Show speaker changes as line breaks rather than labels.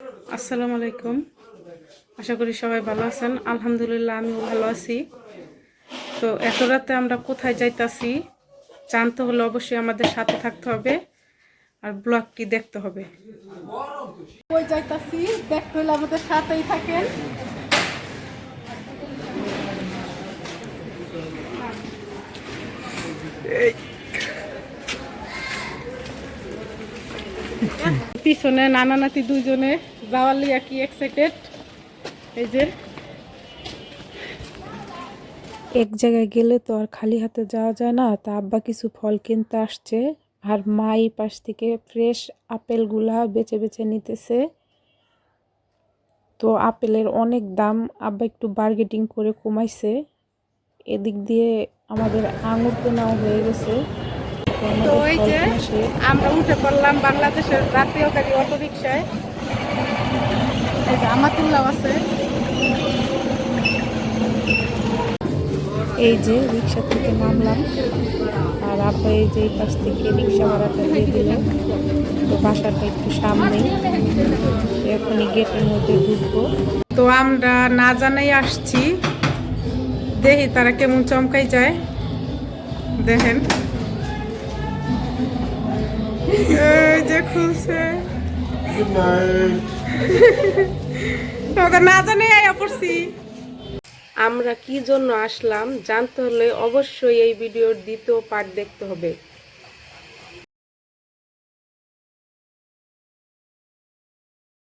আসসালামু আলাইকুম। আশা করি সবাই ভালো আছেন। আলহামদুলিল্লাহ আমিও ভালো আছি। তো এত রাতে আমরা কোথায় যাইতাছি জানতে হলে অবশ্যই আমাদের সাথে থাকতে হবে আর ব্লগটি দেখতে হবে। কই যাইতাছি দেখতে হলে আমাদের সাথেই থাকেন। পিছনে নানা নাতি দুইজনে যাওয়ার লিয়া কি এক্সাইটেড। এই যে
এক জায়গায় গেলে তো আর খালি হাতে যাওয়া যায় না, তা আব্বা কিছু ফল কিনতে আসছে আর মা এই পাশ থেকে ফ্রেশ আপেলগুলা বেছে বেছে নিতেছে। তো আপেলের অনেক দাম, আব্বা একটু বার্গেটিং করে কমাইছে। এদিক দিয়ে আমাদের আঙুর কেনাও হয়ে গেছে।
তো এই যে আমরা উঠে পড়লাম বাংলাদেশের জাতীয় গাড়ি অটো রিক্সায়। এই যে আমাতুল্লাহ আছে।
এই যে রিক্সা থেকে নামলাম আর আব্বা এই যে এই পাশ থেকে রিক্সা ভাড়াটা দিয়ে দিল। তো বাসাটা একটু সামনেই, এখনই গেটের মধ্যে ঢুকবো।
তো আমরা না জানাই আসছি, দেখি তারা কেমন চমকাই যায়। দেখেন এই যে খুলছে। না জানাই আয়া পড়ছি। আমরা কি জন্য আসলাম জানতে হলে অবশ্যই এই ভিডিওর দ্বিতীয় পার্ট দেখতে হবে।